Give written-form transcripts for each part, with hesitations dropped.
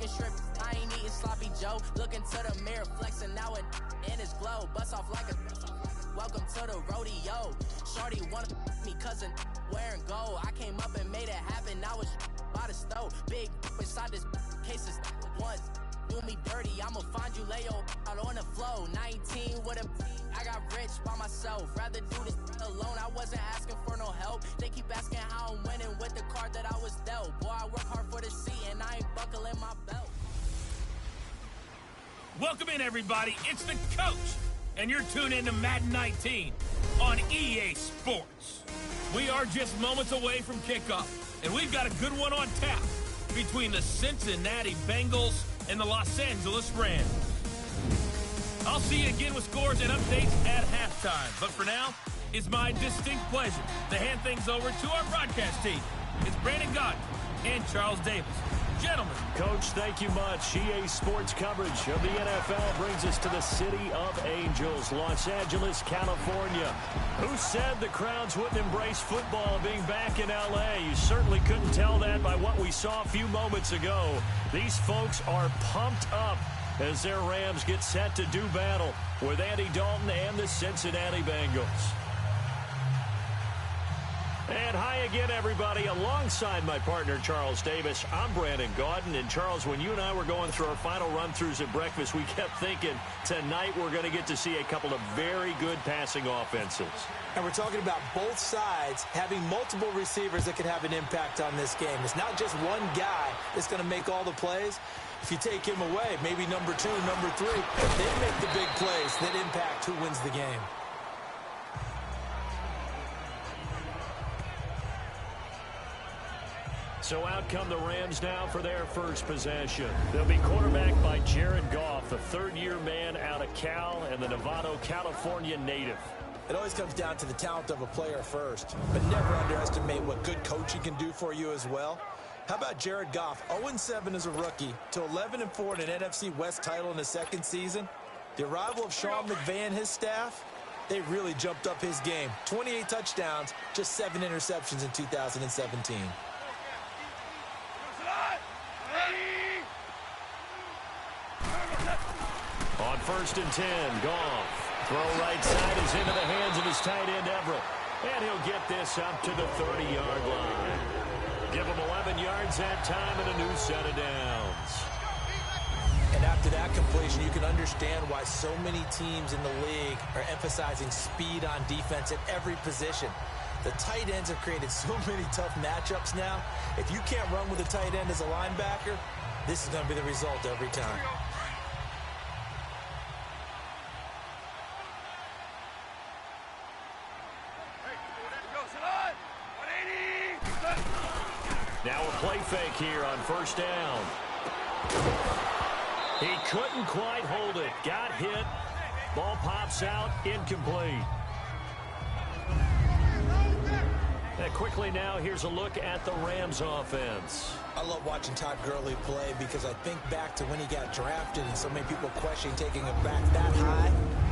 chicken strip. I ain't eating sloppy Joe. Look into the mirror, flexing now and in his glow. Bust off like a welcome to the rodeo. Shorty wanna me cousin wearing gold. I came up and made it happen. Now it's by the stove. Big inside this case is once. Do me dirty, I'ma find you, lay your out on the floor. 19 with a I got rich by myself. Rather do this alone. I wasn't asking for no help. They keep asking how I'm winning with the card that I was dealt. Boy, I work hard for the seat and I ain't buckling my belt. Welcome in, everybody. It's the coach, and you're tuned in to Madden 19 on EA Sports. We are just moments away from kickoff, and we've got a good one on tap between the Cincinnati Bengals and the Los Angeles Rams. I'll see you again with scores and updates at halftime. But for now, it's my distinct pleasure to hand things over to our broadcast team. It's Brandon Gott and Charles Davis. Gentlemen. Coach, thank you much. EA Sports coverage of the NFL brings us to the City of Angels, Los Angeles, California. Who said the crowds wouldn't embrace football being back in L.A.? You certainly couldn't tell that by what we saw a few moments ago. These folks are pumped up as their Rams get set to do battle with Andy Dalton and the Cincinnati Bengals. And hi again, everybody. Alongside my partner, Charles Davis, I'm Brandon Gaudin. And, Charles, when you and I were going through our final run-throughs at breakfast, we kept thinking tonight we're going to get to see a couple of very good passing offenses. And we're talking about both sides having multiple receivers that can have an impact on this game. It's not just one guy that's going to make all the plays. If you take him away, maybe number 2, number 3, they make the big plays that impact who wins the game. So out come the Rams now for their first possession. They'll be quarterbacked by Jared Goff, the third-year man out of Cal and the Novato, California native. It always comes down to the talent of a player first, but never underestimate what good coaching can do for you as well. How about Jared Goff, 0-7 as a rookie, to 11-4 in an NFC West title in his second season? The arrival of Sean McVay and his staff, they really jumped up his game. 28 touchdowns, just 7 interceptions in 2017. On 1st and 10, Goff. Throw right side is into the hands of his tight end, Everett. And he'll get this up to the 30-yard line. Give him 11 yards that time and a new set of downs. And after that completion, you can understand why so many teams in the league are emphasizing speed on defense at every position. The tight ends have created so many tough matchups now. If you can't run with a tight end as a linebacker, this is going to be the result every time. Now a play fake here on 1st down. He couldn't quite hold it. Got hit. Ball pops out. Incomplete. And quickly now, here's a look at the Rams offense. I love watching Todd Gurley play because I think back to when he got drafted and so many people questioning taking him back that high.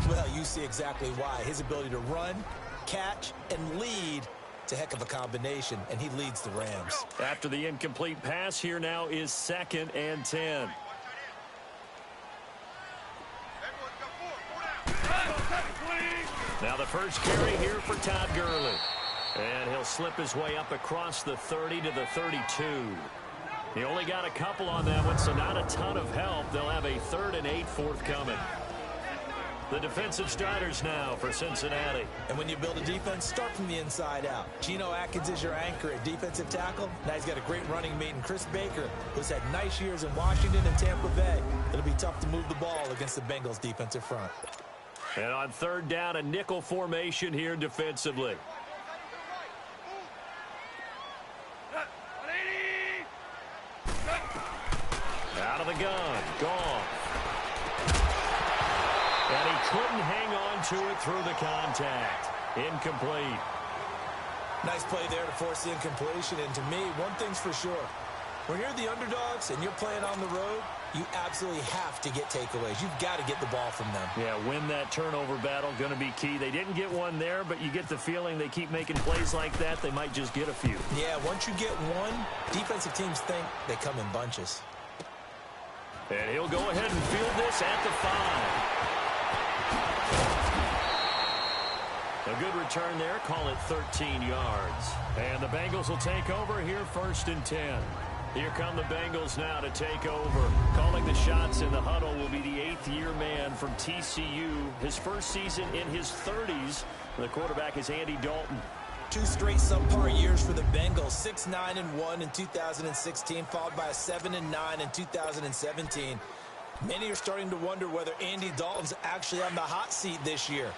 Well, you see exactly why. His ability to run, catch, and lead, it's a heck of a combination, and he leads the Rams. After the incomplete pass, here now is 2nd and 10. Now the first carry here for Todd Gurley. And he'll slip his way up across the 30 to the 32. He only got a couple on that one, so not a ton of help. They'll have a 3rd and 8 forthcoming. The defensive starters now for Cincinnati. And when you build a defense, start from the inside out. Geno Atkins is your anchor at defensive tackle. Now he's got a great running mate in Chris Baker, who's had nice years in Washington and Tampa Bay. It'll be tough to move the ball against the Bengals defensive front. And on 3rd down, a nickel formation here defensively. Out of the gun, Goff. And he couldn't hang on to it through the contact. Incomplete. Nice play there to force the incompletion. And to me, one thing's for sure. When you're the underdogs and you're playing on the road, you absolutely have to get takeaways. You've got to get the ball from them. Yeah, win that turnover battle, going to be key. They didn't get one there, but you get the feeling they keep making plays like that, they might just get a few. Yeah, once you get one, defensive teams think they come in bunches. And he'll go ahead and field this at the 5. A good return there. Call it 13 yards. And the Bengals will take over here 1st and 10. Here come the Bengals now to take over. Calling the shots in the huddle will be the 8th-year man from TCU. His first season in his 30s. The quarterback is Andy Dalton. 2 straight subpar years for the Bengals. 6-9-1 in 2016, followed by a 7-9 in 2017. Many are starting to wonder whether Andy Dalton's actually on the hot seat this year.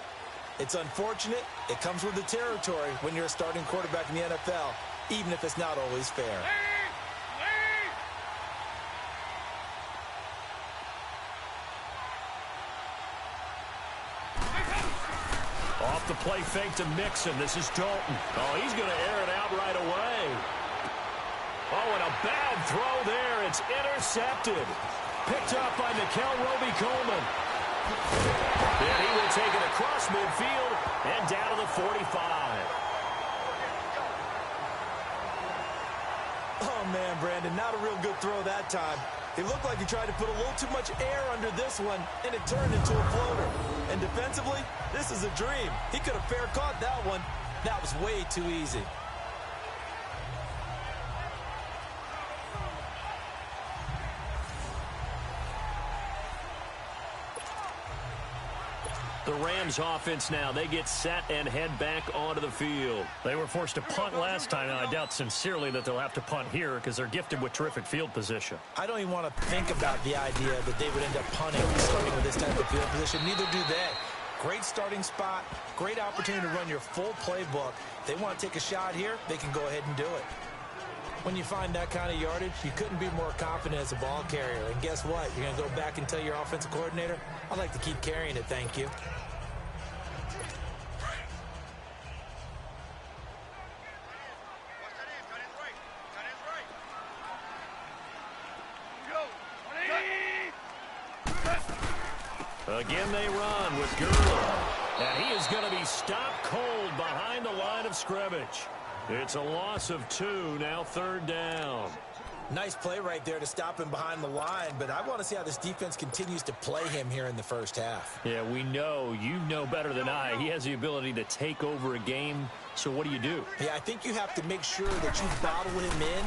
It's unfortunate. It comes with the territory when you're a starting quarterback in the NFL, even if it's not always fair. Off the play fake to Mixon. This is Dalton. Oh, he's going to air it out right away. Oh, and a bad throw there. It's intercepted. Picked up by Nickel Roby-Coleman. And he will take it across midfield and down to the 45. Oh, man, Brandon, not a real good throw that time. It looked like he tried to put a little too much air under this one, and it turned into a floater. And defensively, this is a dream. He could have fair caught that one. That was way too easy. The Rams offense now, they get set and head back onto the field. They were forced to punt last time, and I doubt sincerely that they'll have to punt here because they're gifted with terrific field position. I don't even want to think about the idea that they would end up punting starting with this type of field position. Neither do they. Great starting spot, great opportunity to run your full playbook. If they want to take a shot here, they can go ahead and do it. When you find that kind of yardage, you couldn't be more confident as a ball carrier. And guess what? You're going to go back and tell your offensive coordinator, I'd like to keep carrying it, thank you. Again they run with Gurley. And he is going to be stopped cold behind the line of scrimmage. It's a loss of 2, now 3rd down. Nice play right there to stop him behind the line, but I want to see how this defense continues to play him here in the first half. Yeah, we know. You know better than I. He has the ability to take over a game, so what do you do? Yeah, I think you have to make sure that you bottle him in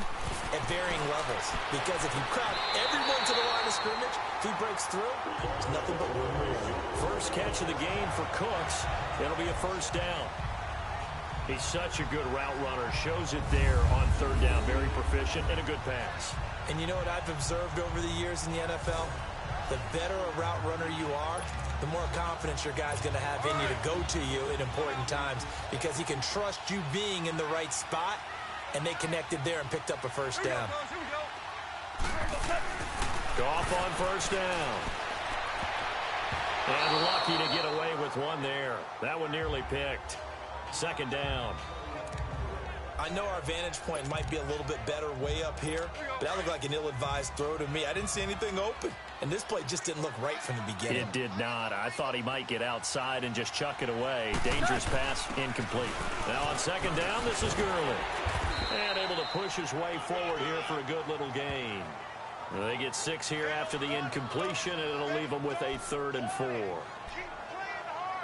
at varying levels, because if you crowd everyone to the line of scrimmage, if he breaks through, there's nothing but room for him. First catch of the game for Cooks. It'll be a 1st down. He's such a good route runner. Shows it there on 3rd down. Very proficient and a good pass. And you know what I've observed over the years in the NFL? The better a route runner you are, the more confidence your guy's going to have in you to go to you at important times, because he can trust you being in the right spot, and they connected there and picked up a 1st down. Goff on 1st down. And lucky to get away with one there. That one nearly picked. 2nd down. I know our vantage point might be a little bit better way up here, but that looked like an ill-advised throw to me. I didn't see anything open, and this play just didn't look right from the beginning. It did not. I thought he might get outside and just chuck it away. Dangerous pass, incomplete. Now on 2nd down, this is Gurley. And able to push his way forward here for a good little gain. They get 6 here after the incompletion, and it'll leave them with a 3rd and 4.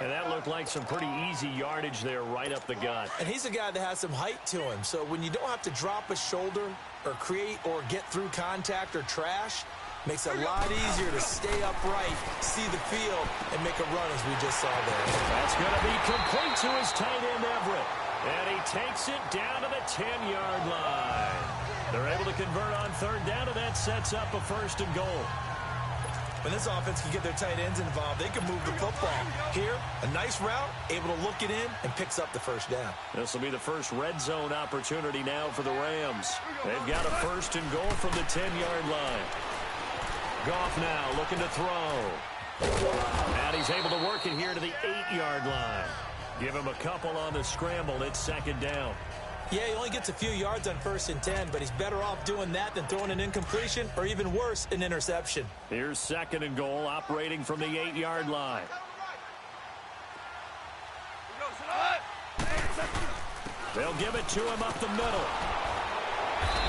And that looked like some pretty easy yardage there right up the gut. And he's a guy that has some height to him, so when you don't have to drop a shoulder or create or get through contact or trash, makes it a lot easier to stay upright, see the field, and make a run as we just saw there. That's going to be complete to his tight end, Everett. And he takes it down to the 10-yard line. They're able to convert on 3rd down, and that sets up a 1st and goal. When this offense can get their tight ends involved, they can move the football. Here, a nice route, able to look it in, and picks up the 1st down. This will be the first red zone opportunity now for the Rams. They've got a 1st and goal from the 10-yard line. Goff now looking to throw. And he's able to work it here to the 8-yard line. Give him a couple on the scramble. It's 2nd down. Yeah, he only gets a few yards on 1st and 10, but he's better off doing that than throwing an incompletion or even worse, an interception. Here's 2nd and goal, operating from the 8-yard line. They'll give it to him up the middle.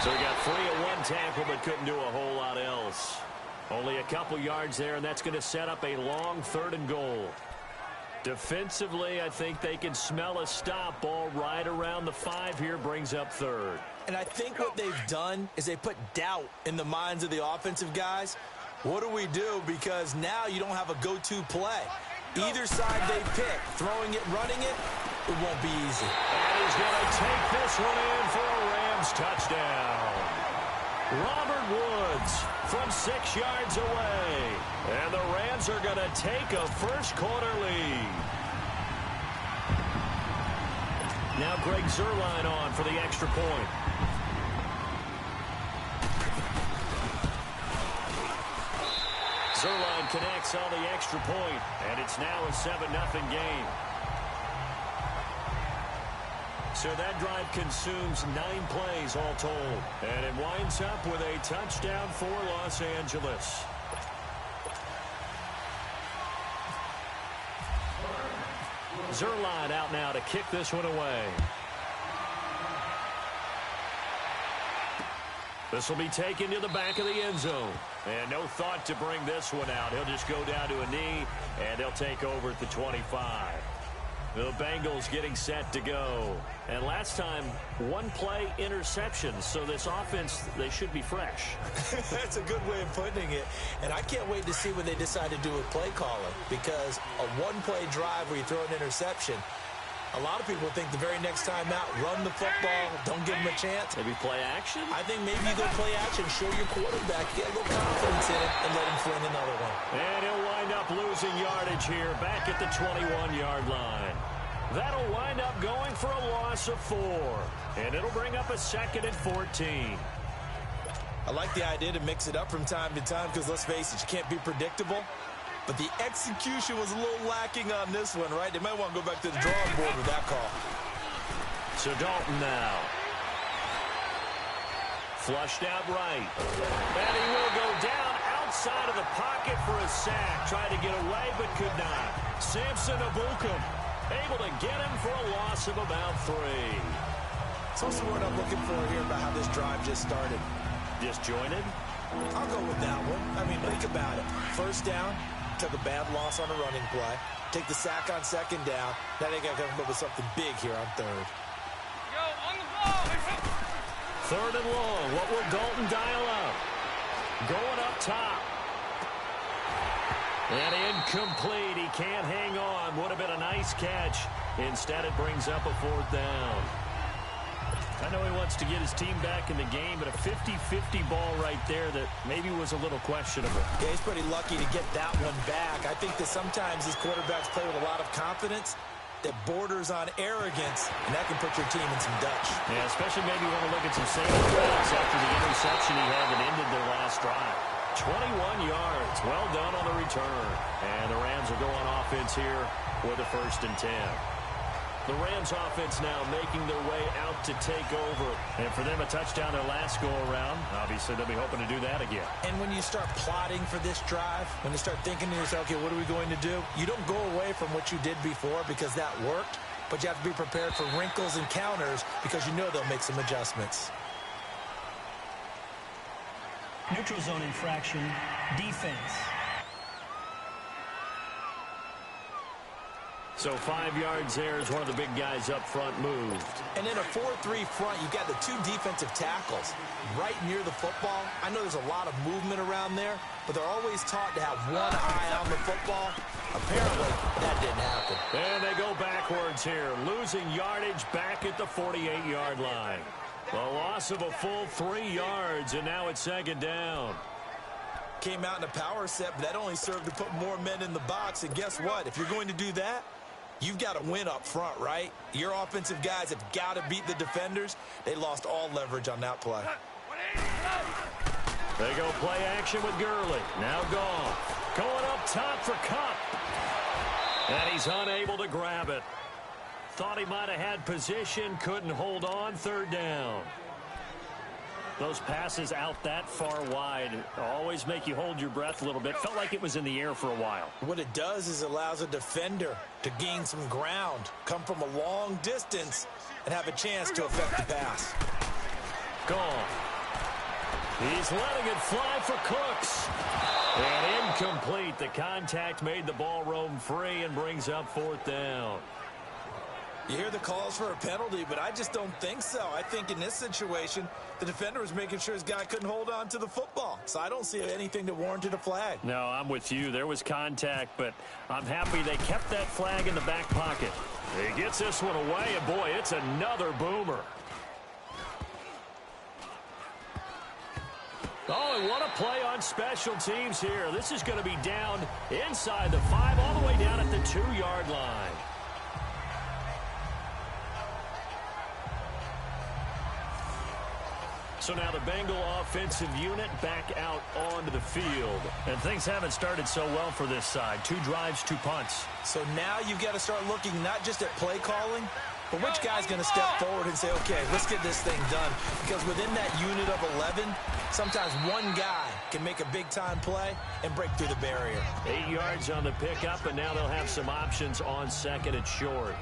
So he got free of one tackle but couldn't do a whole lot else. Only a couple yards there, and that's going to set up a long 3rd and goal. Defensively, I think they can smell a stop. Ball right around the 5 here, brings up 3rd. And I think what they've done is they put doubt in the minds of the offensive guys. What do we do? Because now you don't have a go-to play. Either side they pick, throwing it, running it, it won't be easy. And he's going to take this one in for a Rams touchdown. Robert Woods from 6 yards away. And the Rams are going to take a first-quarter lead. Now Greg Zuerlein on for the extra point. Zuerlein connects on the extra point, and it's now a 7-0 game. So that drive consumes 9 plays all told, and it winds up with a touchdown for Los Angeles. Zuerlein out now to kick this one away. This will be taken to the back of the end zone. And no thought to bring this one out. He'll just go down to a knee, and they'll take over at the 25. The Bengals getting set to go. And last time, 1-play interception. So this offense, they should be fresh. That's a good way of putting it. And I can't wait to see what they decide to do with play calling. Because a 1-play drive where you throw an interception, a lot of people think the very next time out, run the football, don't give them a chance. Maybe play action? I think maybe you go play action, show your quarterback, get a little confidence in it, and let him fling another one. And he'll wind up losing yardage here back at the 21-yard line. That'll wind up going for a loss of 4. And it'll bring up a 2nd and 14. I like the idea to mix it up from time to time because, let's face it, you can't be predictable. But the execution was a little lacking on this one, right? They might want to go back to the drawing board with that call. So Dalton now. Flushed out right. And he will go down outside of the pocket for a sack. Tried to get away but could not. Samson Abukum able to get him for a loss of about 3. It's also what I'm looking for here about how this drive just started. Disjointed? I'll go with that one. I mean, think about it. First down, took a bad loss on a running play. Take the sack on 2nd down. Now they got to come up with something big here on 3rd. Go on the ball. 3rd and long. What will Dalton dial up? Going up top. And incomplete. He can't hang on. Would have been a nice catch. Instead, it brings up a 4th down. I know he wants to get his team back in the game, but a 50-50 ball right there that maybe was a little questionable. Yeah, he's pretty lucky to get that one back. I think that sometimes these quarterbacks play with a lot of confidence that borders on arrogance, and that can put your team in some Dutch. Yeah, especially maybe when we look at some safety tracks after the interception he had that ended their last drive. 21 yards. Well done on the return. And the Rams will go on offense here with a 1st and 10. The Rams offense now making their way out to take over. And for them, a touchdown their last go-around. Obviously, they'll be hoping to do that again. And when you start plotting for this drive, when you start thinking to yourself, okay, what are we going to do? You don't go away from what you did before because that worked, but you have to be prepared for wrinkles and counters because you know they'll make some adjustments. Neutral zone infraction, defense. So 5 yards there as one of the big guys up front moved. And in a 4-3 front, you've got the 2 defensive tackles right near the football. I know there's a lot of movement around there, but they're always taught to have one eye on the football. Apparently, that didn't happen. And they go backwards here, losing yardage back at the 48-yard line. A loss of a full 3 yards, and now it's 2nd down. Came out in a power set, but that only served to put more men in the box. And guess what? If you're going to do that, you've got to win up front, right? Your offensive guys have got to beat the defenders. They lost all leverage on that play. They go play action with Gurley. Now gone. Going up top for Cup. And he's unable to grab it. Thought he might have had position, couldn't hold on. 3rd down. Those passes out that far wide always make you hold your breath a little bit. Felt like it was in the air for a while. What it does is allows a defender to gain some ground, come from a long distance, and have a chance to affect the pass. Gone. He's letting it fly for Cooks. And incomplete. The contact made the ball roam free and brings up 4th down. You hear the calls for a penalty, but I just don't think so. I think in this situation, the defender was making sure his guy couldn't hold on to the football. So I don't see anything that warranted a flag. No, I'm with you. There was contact, but I'm happy they kept that flag in the back pocket. He gets this one away, and boy, it's another boomer. Oh, and what a play on special teams here. This is going to be down inside the 5, all the way down at the 2-yard line. So now the Bengal offensive unit back out onto the field. And things haven't started so well for this side. 2 drives, 2 punts. So now you've got to start looking not just at play calling, but which guy's going to step forward and say, okay, let's get this thing done. Because within that unit of 11, sometimes one guy can make a big-time play and break through the barrier. 8 yards on the pickup, and now they'll have some options on 2nd and short.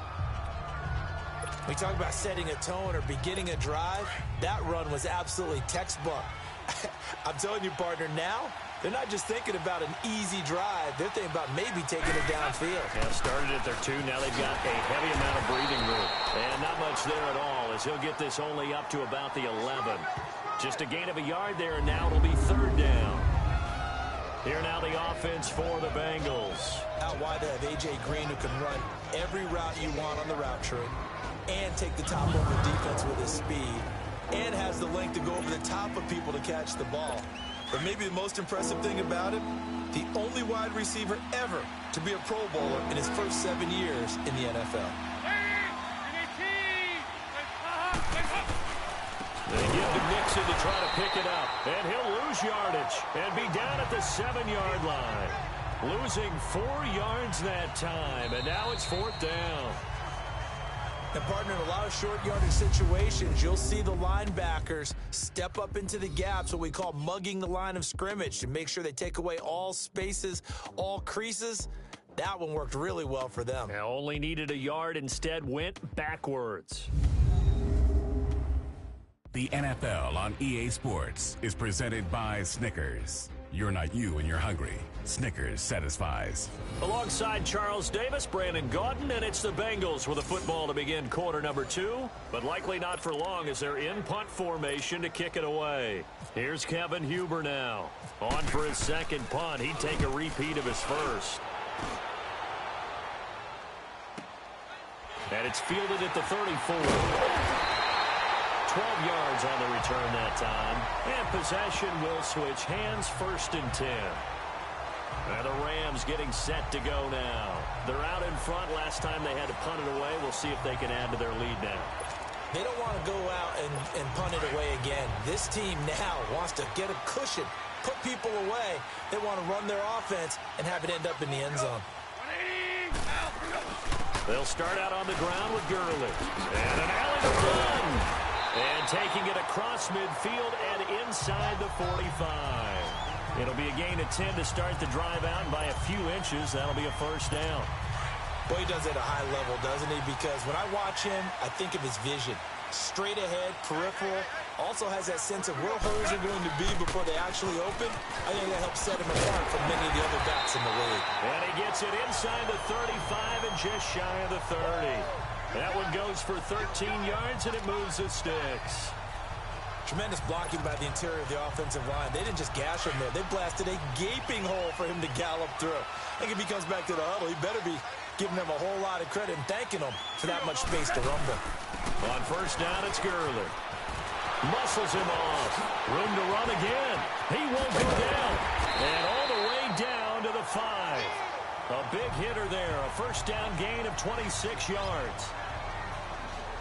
We talk about setting a tone or beginning a drive. That run was absolutely textbook. I'm telling you, partner, now they're not just thinking about an easy drive. They're thinking about maybe taking it downfield. Yeah, started at their 2. Now they've got a heavy amount of breathing room. And not much there at all, as he'll get this only up to about the 11. Just a gain of a yard there, and now it'll be 3rd down. Here now the offense for the Bengals. Out wide they have A.J. Green, who can run every route you want on the route tree and take the top over the defense with his speed, and has the length to go over the top of people to catch the ball. But maybe the most impressive thing about it, the only wide receiver ever to be a Pro Bowler in his first 7 years in the NFL. They give to Nixon to try to pick it up, and he'll lose yardage and be down at the 7-yard line. Losing 4 yards that time, and now it's 4th down. And, partner, in a lot of short yardage situations, you'll see the linebackers step up into the gaps, what we call mugging the line of scrimmage, to make sure they take away all spaces, all creases. That one worked really well for them. Now only needed a yard, instead went backwards. The NFL on EA Sports is presented by Snickers. You're not you when you're hungry. Snickers satisfies. Alongside Charles Davis, Brandon Gaudin, and it's the Bengals with a football to begin quarter number 2, but likely not for long as they're in punt formation to kick it away. Here's Kevin Huber now. On for his 2nd punt. He'd take a repeat of his first. And it's fielded at the 34. 12 yards on the return that time. And possession will switch hands, 1st and 10. And the Rams getting set to go now. They're out in front. Last time they had to punt it away. We'll see if they can add to their lead now. They don't want to go out and punt it away again. This team now wants to get a cushion, put people away. They want to run their offense and have it end up in the end zone. They'll start out on the ground with Gurley. And an alley to run. And taking it across midfield and inside the 45. It'll be a gain of 10 to start the drive out, and by a few inches, that'll be a 1st down. Boy, he does it at a high level, doesn't he? Because when I watch him, I think of his vision. Straight ahead, peripheral. Also has that sense of where holes are going to be before they actually open. I think that helps set him apart from many of the other backs in the league. And he gets it inside the 35 and just shy of the 30. That one goes for 13 yards, and it moves the sticks. Tremendous blocking by the interior of the offensive line. They didn't just gash him there. They blasted a gaping hole for him to gallop through. I think if he comes back to the huddle, he better be giving them a whole lot of credit and thanking them for that much space to rumble. On 1st down, it's Gurley. Muscles him off. Room to run again. He won't go down. And all the way down to the 5. A big hitter there. A 1st down gain of 26 yards.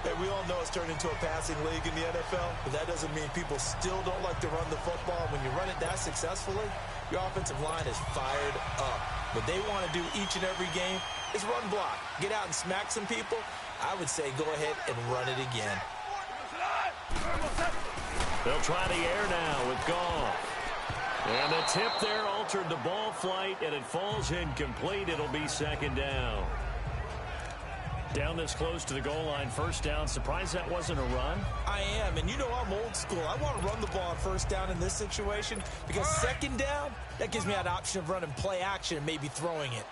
Hey, we all know it's turned into a passing league in the NFL, but that doesn't mean people still don't like to run the football. When you run it that successfully, your offensive line is fired up. What they want to do each and every game is run block. Get out and smack some people. I would say go ahead and run it again. They'll try the air now with Goff. And the tip there altered the ball flight, and it falls incomplete. It'll be 2nd down. Down this close to the goal line, first down. Surprised that wasn't a run? I am, and you know I'm old school. I want to run the ball on first down in this situation because second down, that gives me that option of running play action and maybe throwing it.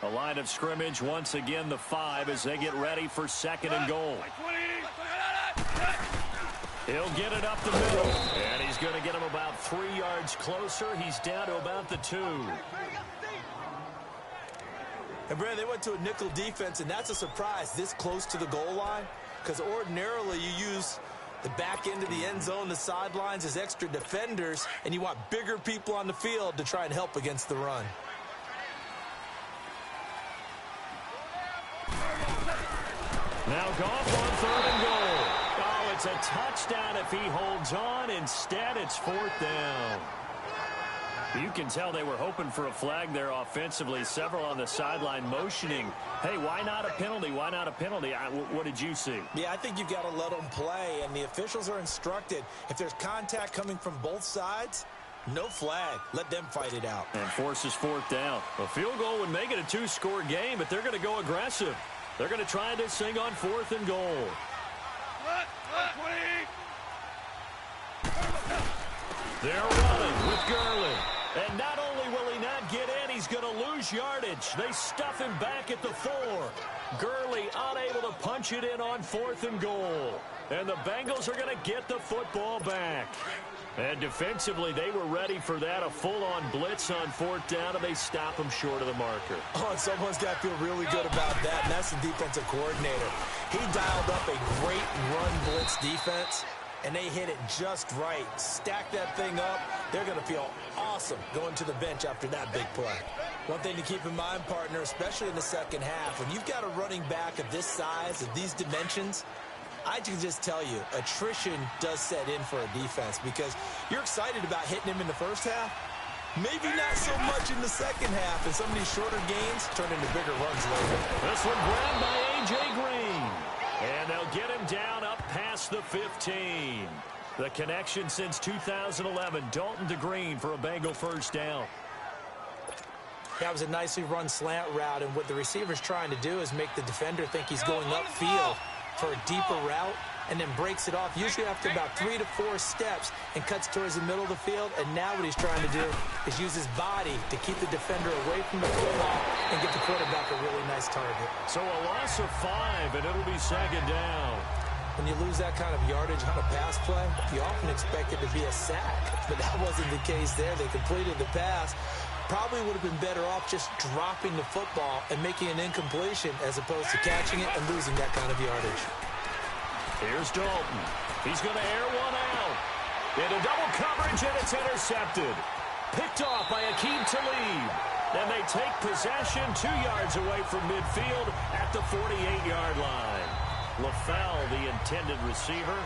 A line of scrimmage, once again the 5 as they get ready for second and goal. He'll get it up the middle, and he's going to get him about 3 yards closer. He's down to about the 2. And, Brad, they went to a nickel defense, and that's a surprise this close to the goal line because ordinarily you use the back end of the end zone, the sidelines as extra defenders, and you want bigger people on the field to try and help against the run. Now Goff on third and goal. Oh, it's a touchdown if he holds on. Instead, it's fourth down. You can tell they were hoping for a flag there offensively. Several on the sideline motioning. Hey, why not a penalty? Why not a penalty? What did you see? Yeah, I think you've got to let them play, and the officials are instructed. If there's contact coming from both sides, no flag. Let them fight it out. And forces fourth down. A field goal would make it a 2-score game, but they're going to go aggressive. They're going to try this thing on fourth and goal. They're running with Gurley. And not only will he not get in, he's going to lose yardage. They stuff him back at the 4. Gurley unable to punch it in on fourth and goal. And the Bengals are going to get the football back. And defensively, they were ready for that, a full-on blitz on fourth down, and they stop him short of the marker. Oh, and someone's got to feel really good about that, and that's the defensive coordinator. He dialed up a great run blitz defense, and they hit it just right. Stack that thing up. They're going to feel awesome going to the bench after that big play. One thing to keep in mind, partner, especially in the second half, when you've got a running back of this size, of these dimensions, I can just tell you, attrition does set in for a defense because you're excited about hitting him in the first half. Maybe not so much in the second half, and some of these shorter gains turn into bigger runs later. This one grabbed by A.J. Green. And they'll get him down up past the 15. The connection since 2011, Dalton to Green for a Bengal first down. That was a nicely run slant route, and what the receiver's trying to do is make the defender think he's going upfield for a deeper route and then breaks it off, usually after about 3 to 4 steps, and cuts towards the middle of the field. And now what he's trying to do is use his body to keep the defender away from the football and get the quarterback a really nice target. So a loss of 5, and it'll be second down. When you lose that kind of yardage on a pass play, you often expect it to be a sack, but that wasn't the case there. They completed the pass. Probably would have been better off just dropping the football and making an incompletion as opposed to catching it and losing that kind of yardage. Here's Dalton. He's going to air one out. Into double coverage, and it's intercepted. Picked off by Aqib Talib. And they take possession 2 yards away from midfield at the 48-yard line. LaFell, the intended receiver.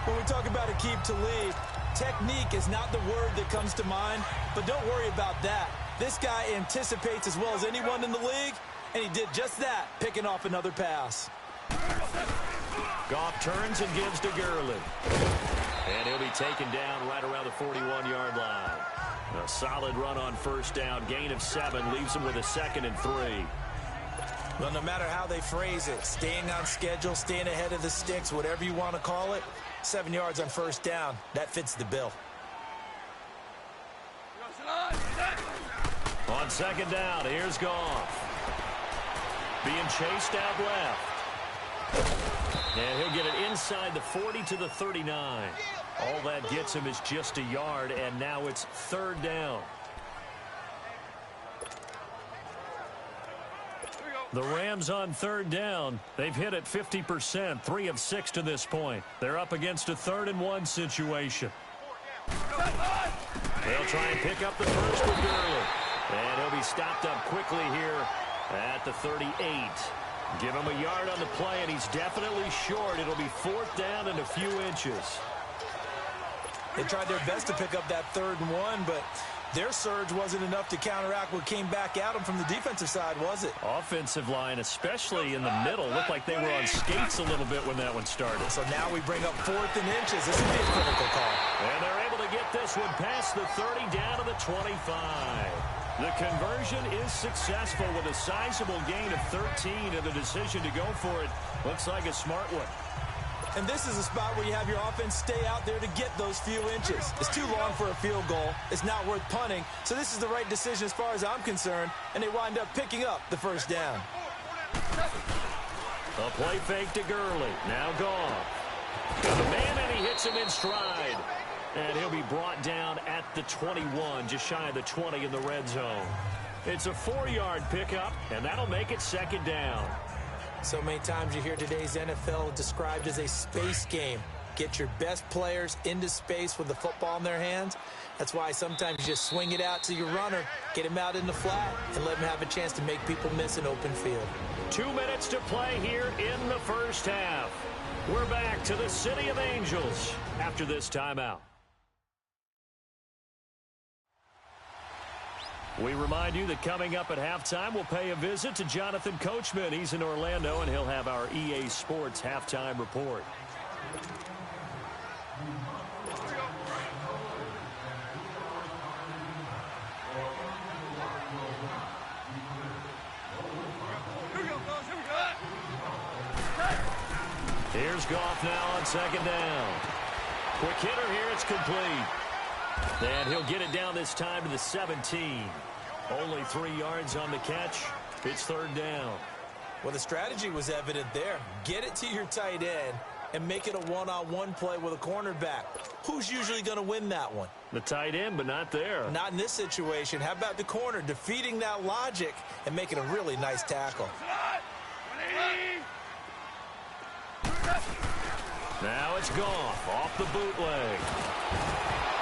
When we talk about Aqib Talib, technique is not the word that comes to mind, but don't worry about that. This guy anticipates as well as anyone in the league, and he did just that, picking off another pass. Goff turns and gives to Gurley. And he'll be taken down right around the 41-yard line. A solid run on first down. Gain of 7 leaves him with a 2nd and 3. Well, no matter how they phrase it, staying on schedule, staying ahead of the sticks, whatever you want to call it, 7 yards on first down, that fits the bill. On second down, here's Goff. Being chased out left. And he'll get it inside the 40 to the 39. All that gets him is just a yard, and now it's third down. The Rams on third down. They've hit it 50%, 3 of 6 to this point. They're up against a 3rd and 1 situation. They'll try and pick up the first with Gurley. And he'll be stopped up quickly here at the 38. Give him a yard on the play, and he's definitely short. It'll be 4th down and a few inches. They tried their best to pick up that 3rd and 1, but their surge wasn't enough to counteract what came back at them from the defensive side, was it? Offensive line, especially in the middle, looked like they were on skates a little bit when that one started. So now we bring up 4th and inches. This would be a critical call. And they're able to get this one past the 30 down to the 25. The conversion is successful with a sizable gain of 13, and the decision to go for it looks like a smart one. And this is a spot where you have your offense stay out there to get those few inches. It's too long for a field goal. It's not worth punting. So this is the right decision as far as I'm concerned, and they wind up picking up the first down. A play fake to Gurley. Now Goff. The man, and he hits him in stride. And he'll be brought down at the 21, just shy of the 20 in the red zone. It's a 4-yard pickup, and that'll make it second down. So many times you hear today's NFL described as a space game. Get your best players into space with the football in their hands. That's why sometimes you just swing it out to your runner, get him out in the flat, and let him have a chance to make people miss an open field. 2 minutes to play here in the first half. We're back to the City of Angels after this timeout. We remind you that coming up at halftime, we'll pay a visit to Jonathan Coachman. He's in Orlando, and he'll have our EA Sports halftime report. Here's Goff now on second down. Quick hitter here, it's complete. And he'll get it down this time to the 17. Only 3 yards on the catch. It's third down. Well, the strategy was evident there. Get it to your tight end and make it a one-on-one play with a cornerback. Who's usually going to win that one? The tight end, but not there. Not in this situation. How about the corner defeating that logic and making a really nice tackle? Now it's Goff off the bootleg.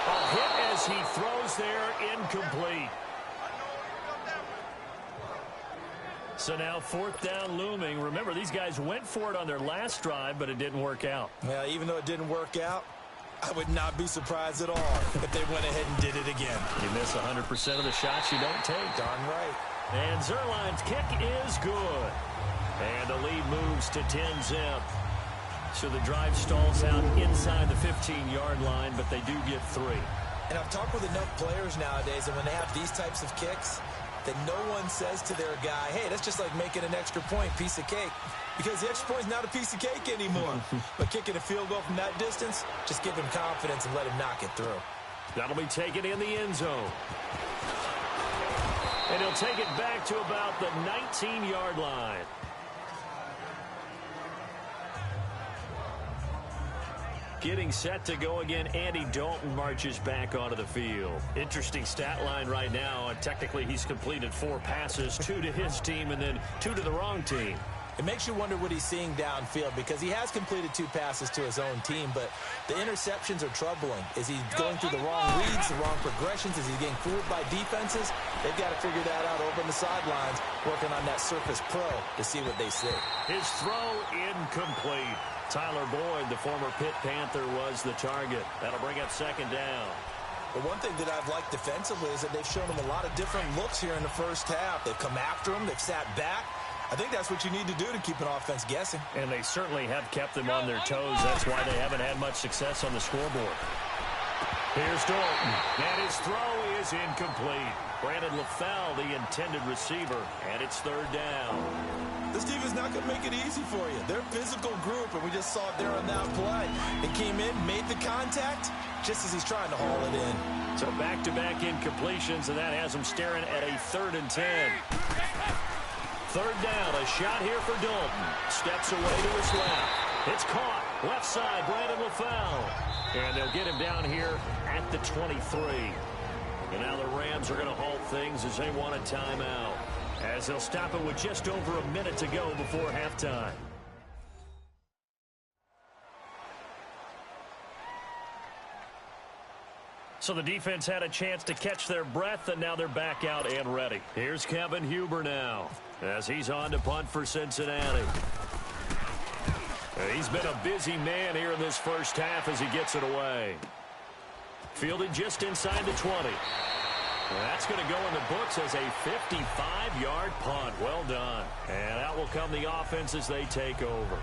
A hit as he throws there, incomplete. So now fourth down looming. Remember, these guys went for it on their last drive, but it didn't work out. Yeah, even though it didn't work out, I would not be surprised at all if they went ahead and did it again. You miss 100% of the shots you don't take. Darn right. And Zerline's kick is good. And the lead moves to 10-zip. So the drive stalls out inside the 15-yard line, but they do get 3. And I've talked with enough players nowadays, and when they have these types of kicks, that no one says to their guy, hey, that's just like making an extra point, piece of cake. Because the extra point's not a piece of cake anymore. But kicking a field goal from that distance, just give him confidence and let him knock it through. That'll be taken in the end zone. And he'll take it back to about the 19-yard line. Getting set to go again, Andy Dalton marches back onto the field. Interesting stat line right now. Technically, he's completed 4 passes, 2 to his team and then 2 to the wrong team. It makes you wonder what he's seeing downfield because he has completed 2 passes to his own team, but the interceptions are troubling. Is he going through the wrong reads, the wrong progressions? Is he getting fooled by defenses? They've got to figure that out over on the sidelines, working on that Surface Pro to see what they see. His throw incomplete. Tyler Boyd, the former Pitt Panther, was the target. That'll bring up second down. The one thing that I've liked defensively is that they've shown him a lot of different looks here in the first half. They've come after him. They've sat back. I think that's what you need to do to keep an offense guessing. And they certainly have kept them on their toes. That's why they haven't had much success on the scoreboard. Here's Dalton. And his throw is incomplete. Brandon LaFell, the intended receiver, and it's third down. This team is not going to make it easy for you. They're a physical group, and we just saw it there on that play. They came in, made the contact, just as he's trying to haul it in. So back-to-back incompletions, and that has them staring at a 3rd and 10. Third down, a shot here for Dalton. Steps away to his left. It's caught. Left side, Brandon LaFell. And they'll get him down here at the 23. And now the Rams are going to halt things as they want a timeout, as they'll stop it with just over a minute to go before halftime. So the defense had a chance to catch their breath, and now they're back out and ready. Here's Kevin Huber now, as he's on to punt for Cincinnati. He's been a busy man here in this first half as he gets it away. Fielded just inside the 20. That's going to go in the books as a 55-yard punt. Well done. And out will come the offense as they take over.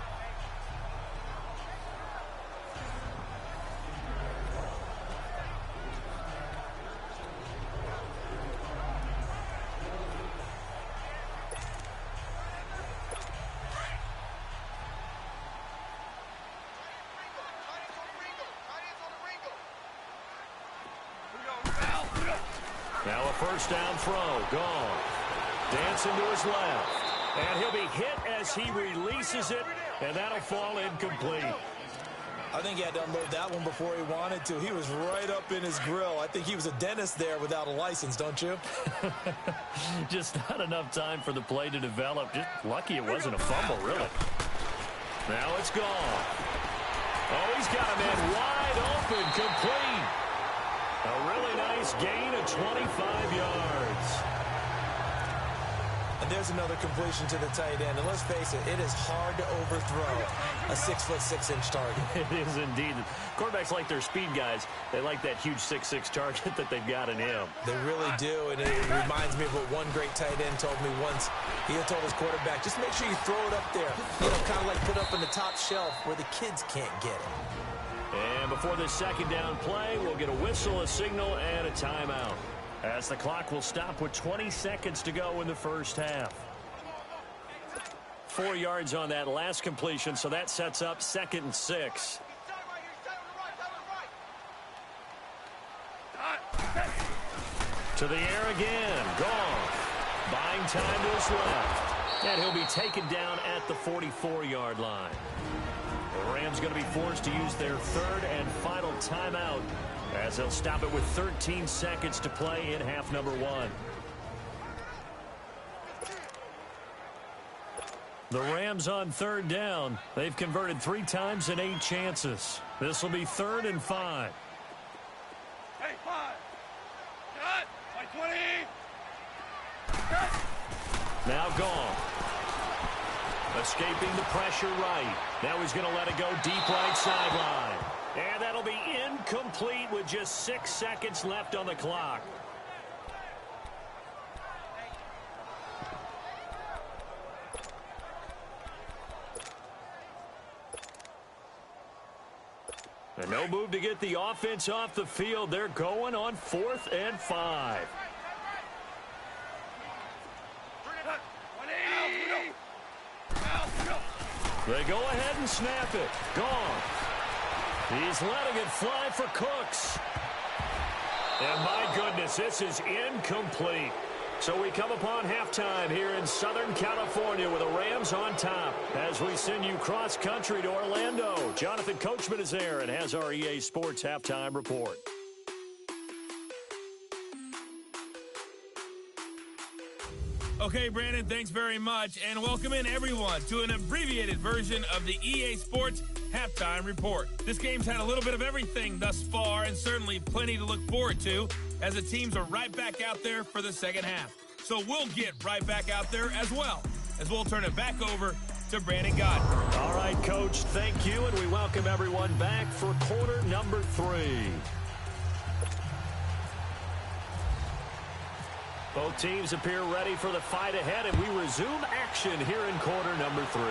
Now a first down throw. Gone. Dancing to his left. And he'll be hit as he releases it, and that'll fall incomplete. I think he had to unload that one before he wanted to. He was right up in his grill. I think he was a dentist there without a license, don't you? Just not enough time for the play to develop. Just lucky it wasn't a fumble, really. Now it's gone. Oh, he's got a man wide open, complete. A really nice gain of 25 yards. And there's another completion to the tight end. And let's face it, it is hard to overthrow a 6'6" target. It is indeed. Quarterbacks like their speed guys. They like that huge 6'6" target that they've got in him. They really do. And it reminds me of what one great tight end told me once. He had told his quarterback, just make sure you throw it up there. You know, kind of like put up in the top shelf where the kids can't get it. And before this second down play, we'll get a whistle, a signal, and a timeout, as the clock will stop with 20 seconds to go in the first half. 4 yards on that last completion, so that sets up 2nd and 6. To the air again. Gone. Buying time to his left. And he'll be taken down at the 44-yard line. The Rams going to be forced to use their third and final timeout, as they'll stop it with 13 seconds to play in half number 1. The Rams on third down. They've converted 3 times in 8 chances. This will be 3rd and 5. Hey, 5. Cut. By 20. Cut. Now gone. Escaping the pressure right. Now he's going to let it go deep right sideline. And that'll be incomplete with just 6 seconds left on the clock. And no move to get the offense off the field. They're going on 4th and 5. They go ahead and snap it. Gone. He's letting it fly for Cooks. And my goodness, this is incomplete. So we come upon halftime here in Southern California with the Rams on top as we send you cross-country to Orlando. Jonathan Coachman is there and has our EA Sports halftime report. Okay, Brandon, thanks very much, and welcome in everyone to an abbreviated version of the EA Sports Halftime Report. This game's had a little bit of everything thus far, and certainly plenty to look forward to, as the teams are right back out there for the second half. So we'll get right back out there as well, as we'll turn it back over to Brandon Godden. All right, Coach, thank you, and we welcome everyone back for quarter number 3. Both teams appear ready for the fight ahead, and we resume action here in quarter number 3.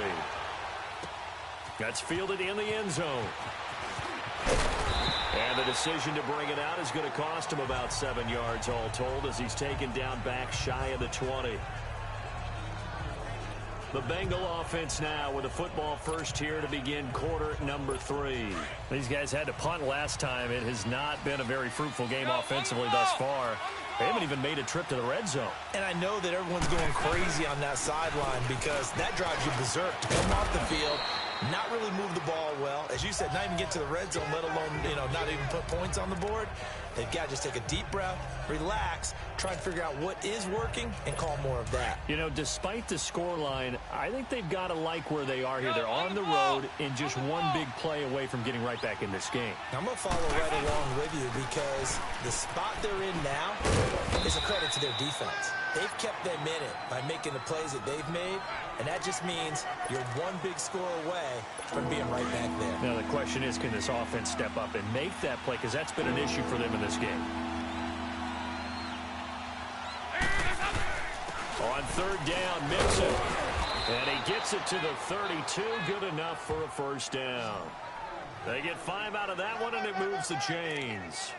That's fielded in the end zone. And the decision to bring it out is going to cost him about 7 yards all told, as he's taken down back shy of the 20. The Bengal offense now with a football first here to begin quarter number 3. These guys had to punt last time. It has not been a very fruitful game offensively thus far. They haven't even made a trip to the red zone. And I know that everyone's going crazy on that sideline because that drives you berserk to come off the field, not really move the ball well. As you said, not even get to the red zone, let alone, not even put points on the board. They've got to just take a deep breath, relax, try and figure out what is working, and call more of that. Despite the scoreline, I think they've got to like where they are here. They're on the road and just one big play away from getting right back in this game. I'm going to follow right along with you because the spot they're in now is a credit to their defense. They've kept them in it by making the plays that they've made, and that just means you're one big score away from being right back there. Now, the question is, can this offense step up and make that play? Because that's been an issue for them in this game. On third down, Mixon. And he gets it to the 32. Good enough for a first down. They get 5 out of that one, and it moves the chains.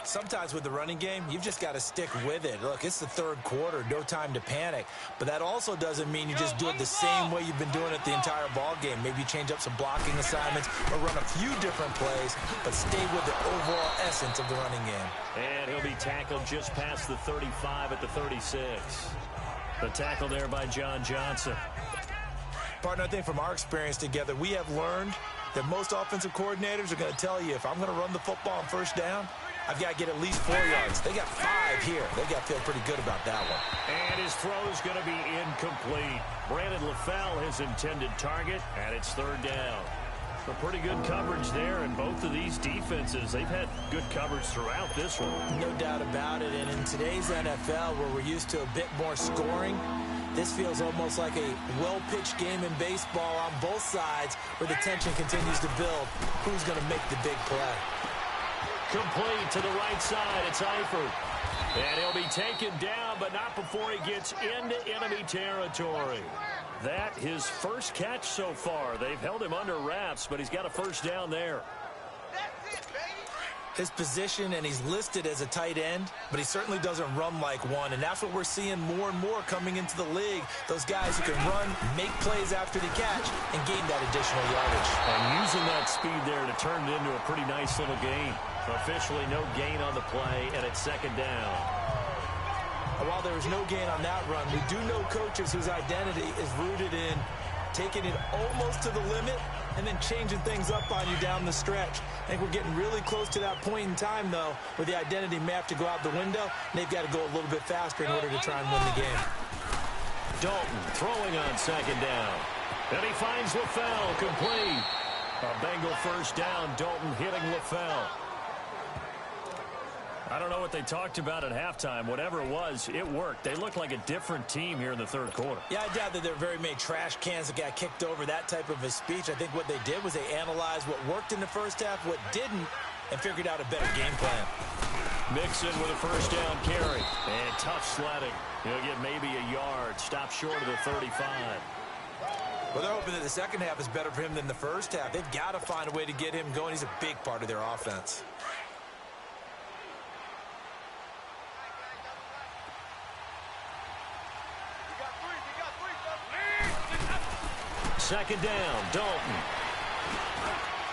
Sometimes with the running game, you've just got to stick with it. Look, it's the third quarter, no time to panic. But that also doesn't mean you just do it the same way you've been doing it the entire ball game. Maybe you change up some blocking assignments or run a few different plays, but stay with the overall essence of the running game. And he'll be tackled just past the 35 at the 36. The tackle there by John Johnson. Partner, I think from our experience together, we have learned that most offensive coordinators are going to tell you, if I'm going to run the football on first down, I've got to get at least 4 yards. They got 5 here. They've got to feel pretty good about that one. And his throw is going to be incomplete. Brandon LaFell, his intended target, and it's third down. Some pretty good coverage there, and both of these defenses, they've had good coverage throughout this one. No doubt about it, and in today's NFL, where we're used to a bit more scoring, this feels almost like a well-pitched game in baseball on both sides, where the tension continues to build. Who's going to make the big play? Complete to the right side. It's Eifert. And he'll be taken down, but not before he gets into enemy territory. That his first catch so far. They've held him under wraps, but he's got a first down there. His position, and he's listed as a tight end, but he certainly doesn't run like one, and that's what we're seeing more and more coming into the league. Those guys who can run, make plays after the catch, and gain that additional yardage. And using that speed there to turn it into a pretty nice little gain. Officially no gain on the play, and it's second down. While there is no gain on that run, we do know coaches whose identity is rooted in taking it almost to the limit and then changing things up on you down the stretch. I think we're getting really close to that point in time, though, where the identity may have to go out the window, and they've got to go a little bit faster in order to try and win the game. Dalton throwing on second down. And he finds LaFell complete. A Bengal first down. Dalton hitting LaFell. I don't know what they talked about at halftime. Whatever it was, it worked. They look like a different team here in the third quarter. Yeah, I doubt that there are very many trash cans that got kicked over, that type of a speech. I think what they did was they analyzed what worked in the first half, what didn't, and figured out a better game plan. Mixon with a first down carry. And tough sledding. He'll get maybe a yard. Stop short of the 35. Well, they're hoping that the second half is better for him than the first half. They've got to find a way to get him going. He's a big part of their offense. Second down, Dalton.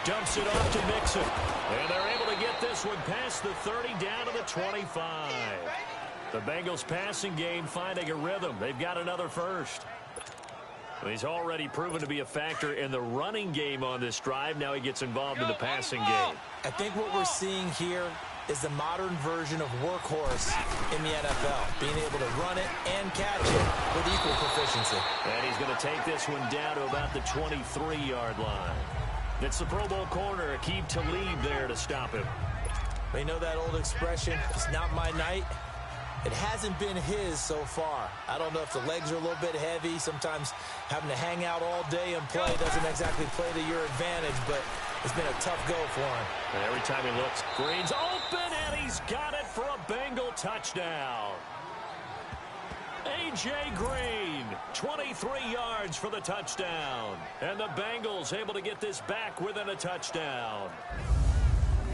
Dumps it off to Mixon. And they're able to get this one past the 30 down to the 25. The Bengals passing game finding a rhythm. They've got another first. He's already proven to be a factor in the running game on this drive. Now he gets involved in the passing game. I think what we're seeing here is the modern version of workhorse in the NFL, being able to run it and catch it with equal proficiency. And he's going to take this one down to about the 23-yard line. It's the Pro Bowl corner, Aqib Talib there to stop him. You know that old expression, it's not my night? It hasn't been his so far. I don't know if the legs are a little bit heavy. Sometimes having to hang out all day and play doesn't exactly play to your advantage, but it's been a tough go for him. And every time he looks, Green's open, and he's got it for a Bengal touchdown. A.J. Green, 23 yards for the touchdown. And the Bengals able to get this back within a touchdown.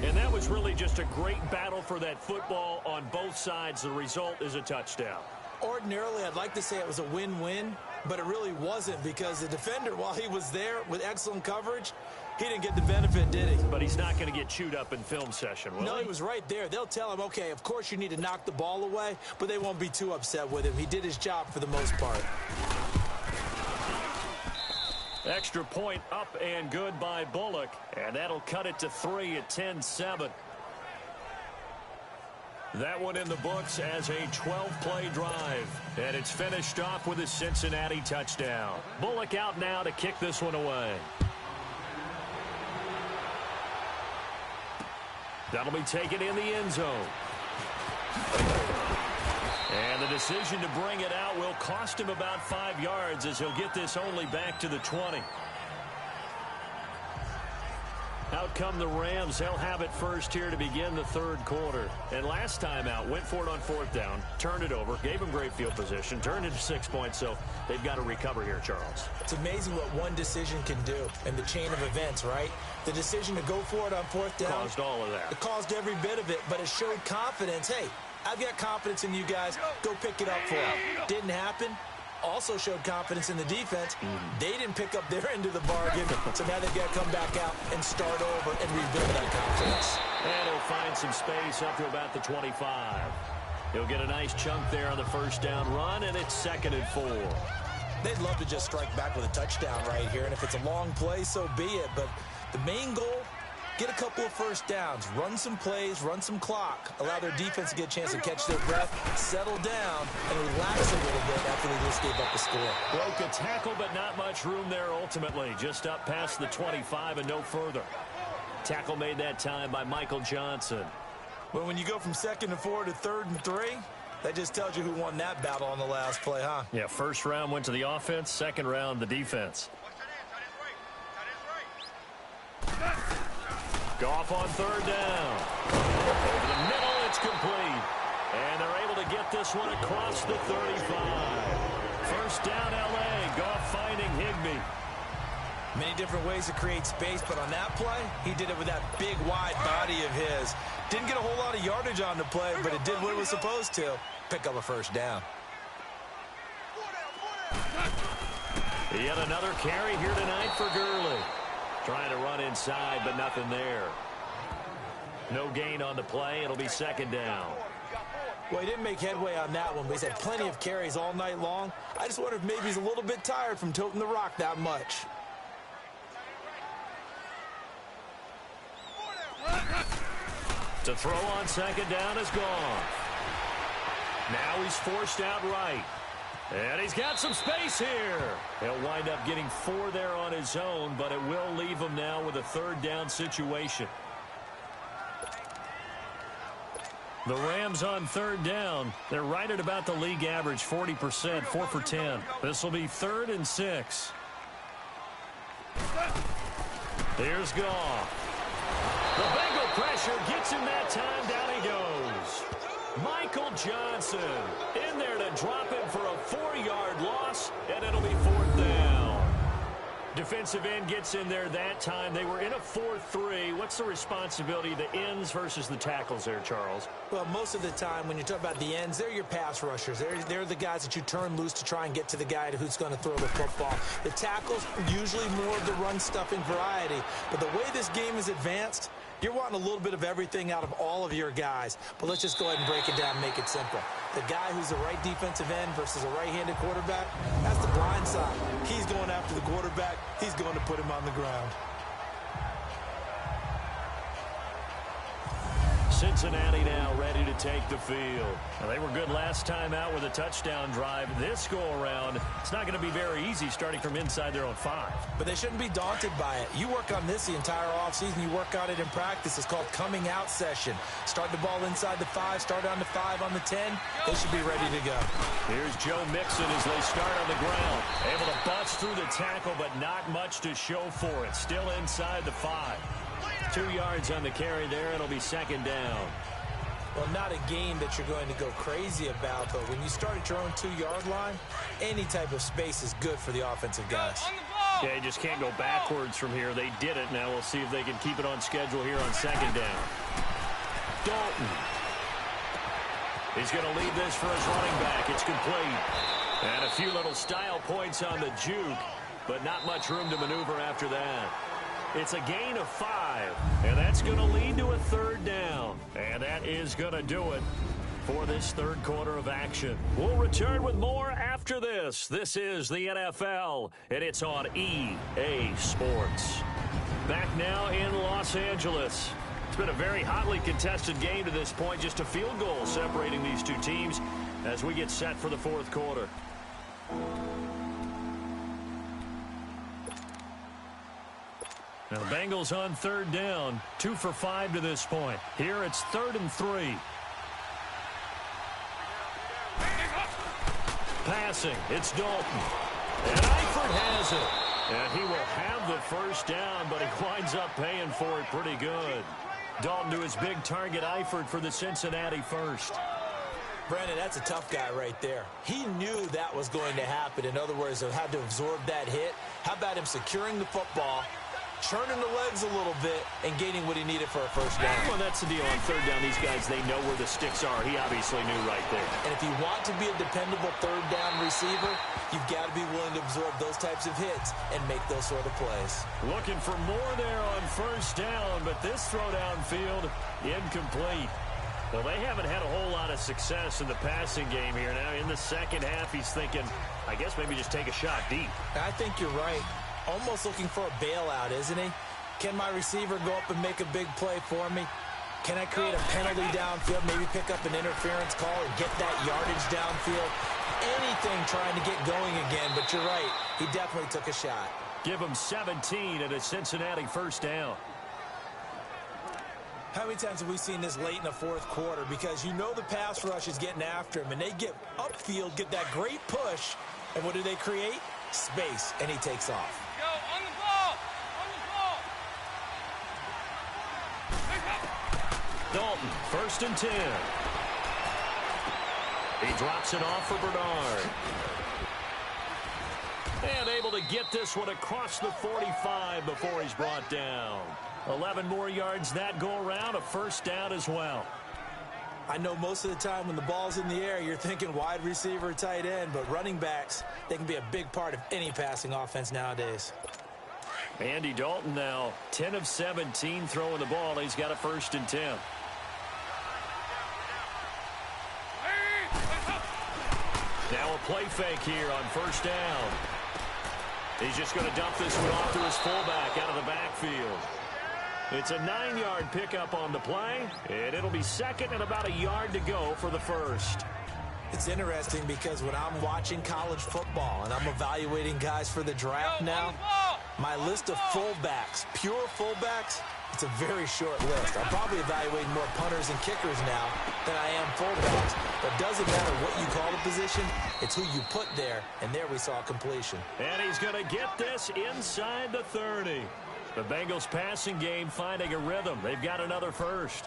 And that was really just a great battle for that football on both sides. The result is a touchdown. Ordinarily, I'd like to say it was a win-win, but it really wasn't, because the defender, while he was there with excellent coverage, he didn't get the benefit, did he? But he's not going to get chewed up in film session, will he? No, he was right there. They'll tell him, okay, of course you need to knock the ball away, but they won't be too upset with him. He did his job for the most part. Extra point up and good by Bullock, and that'll cut it to 3 at 10-7. That one in the books as a 12-play drive, and it's finished off with a Cincinnati touchdown. Bullock out now to kick this one away. That'll be taken in the end zone. And the decision to bring it out will cost him about 5 yards, as he'll get this only back to the 20. Out come the Rams. They'll have it first here to begin the third quarter. And last time out, went for it on fourth down, turned it over, gave them great field position, turned it to 6 points, so they've got to recover here, Charles. It's amazing what one decision can do in the chain of events, right? The decision to go for it on fourth down. Caused all of that. It caused every bit of it, but it showed confidence. Hey, I've got confidence in you guys. Go pick it up for them. Didn't happen. Also showed confidence in the defense. They didn't pick up their end of the bargain, so now they've got to come back out and start over and rebuild that confidence. And he'll find some space up to about the 25. He'll get a nice chunk there on the first down run, and it's 2nd and 4. They'd love to just strike back with a touchdown right here, and if it's a long play, so be it. But the main goal, get a couple of first downs, run some plays, run some clock, allow their defense to get a chance to catch their breath, settle down, and relax a little bit after they just gave up the score. Broke a tackle, but not much room there ultimately. Just up past the 25 and no further. Tackle made that time by Michael Johnson. Well, when you go from 2nd and 4 to 3rd and 3, that just tells you who won that battle on the last play, huh? Yeah, first round went to the offense, second round the defense. Goff on third down. Over the middle, it's complete. And they're able to get this one across the 35. First down, L.A. Goff finding Higbee. Many different ways to create space, but on that play, he did it with that big, wide body of his. Didn't get a whole lot of yardage on the play, but it did what it was supposed to. Pick up a first down. Yet another carry here tonight for Gurley. Trying to run inside, but nothing there. No gain on the play. It'll be 2nd down. Well, he didn't make headway on that one, but he's had plenty of carries all night long. I just wonder if maybe he's a little bit tired from toting the rock that much. To throw on 2nd down is gone. Now he's forced out right. And he's got some space here. He'll wind up getting 4 there on his own, but it will leave him now with a 3rd down situation. The Rams on 3rd down. They're right at about the league average, 40%, 4 for 10. This will be 3rd and 6. Here's Goff. The Bengal pressure gets him that time. Down he goes. Michael Johnson in there to drop him for a 4-yard loss, and it'll be 4th down. Defensive end gets in there that time. They were in a 4-3. What's the responsibility of the ends versus the tackles there, Charles? Well, most of the time when you talk about the ends, they're your pass rushers. They're the guys that you turn loose to try and get to the guy who's going to throw the football. The tackles, usually more of the run-stuffing variety. But the way this game is advanced, you're wanting a little bit of everything out of all of your guys. But let's just go ahead and break it down and make it simple. The guy who's the right defensive end versus a right-handed quarterback, that's the blind side. He's going after the quarterback. He's going to put him on the ground. Cincinnati now ready to take the field. Now, they were good last time out with a touchdown drive. This go-around, it's not going to be very easy starting from inside their own 5. But they shouldn't be daunted by it. You work on this the entire offseason. You work on it in practice. It's called coming out session. Start the ball inside the 5, start on the 5, on the 10. They should be ready to go. Here's Joe Mixon as they start on the ground. Able to bust through the tackle, but not much to show for it. Still inside the 5. 2 yards on the carry there. It'll be 2nd down. Well, not a game that you're going to go crazy about, but when you start at your own 2-yard line, any type of space is good for the offensive guys. Yeah, you just can't go backwards from here. They did it. Now we'll see if they can keep it on schedule here on 2nd down. Dalton. He's going to lead this for his running back. It's complete. And a few little style points on the juke, but not much room to maneuver after that. It's a gain of 5, and that's going to lead to a 3rd down. And that is going to do it for this third quarter of action. We'll return with more after this. This is the NFL, and it's on EA Sports. Back now in Los Angeles. It's been a very hotly contested game to this point. Just a field goal separating these two teams as we get set for the fourth quarter. Now the Bengals on 3rd down, 2 for 5 to this point. Here it's 3rd and 3. Passing, it's Dalton. And Eifert has it. And he will have the first down, but he winds up paying for it pretty good. Dalton to his big target, Eifert for the Cincinnati first. Brandon, that's a tough guy right there. He knew that was going to happen. In other words, he had to absorb that hit. How about him securing the football, churning the legs a little bit, and gaining what he needed for a first down? Well, that's the deal on third down. These guys, they know where the sticks are. He obviously knew right there. And if you want to be a dependable third down receiver, you've got to be willing to absorb those types of hits and make those sort of plays. Looking for more there on first down, but this throw downfield incomplete. Well, they haven't had a whole lot of success in the passing game here. Now, in the second half, he's thinking, I guess maybe just take a shot deep. I think you're right. Almost looking for a bailout, isn't he? Can my receiver go up and make a big play for me? Can I create a penalty downfield, maybe pick up an interference call and get that yardage downfield? Anything trying to get going again, but you're right. He definitely took a shot. Give him 17 at a Cincinnati first down. How many times have we seen this late in the fourth quarter? Because you know the pass rush is getting after him, and they get upfield, get that great push, and what do they create? Space, and he takes off. Go, on the ball! On the ball! Dalton, first and 10. He drops it off for Bernard. And able to get this one across the 45 before he's brought down. 11 more yards that go around, a first down as well. I know most of the time when the ball's in the air, you're thinking wide receiver, tight end, but running backs, they can be a big part of any passing offense nowadays. Andy Dalton now 10 of 17 throwing the ball. He's got a first and 10. Now a play fake here on first down. He's just going to dump this one off to his fullback out of the backfield. It's a 9-yard pickup on the play, and it'll be second and about a yard to go for the first. It's interesting because when I'm watching college football and I'm evaluating guys for the draft now, my list of fullbacks, pure fullbacks, it's a very short list. I'm probably evaluating more punters and kickers now than I am fullbacks. But it doesn't matter what you call the position, it's who you put there, and there we saw completion. And he's going to get this inside the 30. The Bengals passing game finding a rhythm. They've got another first.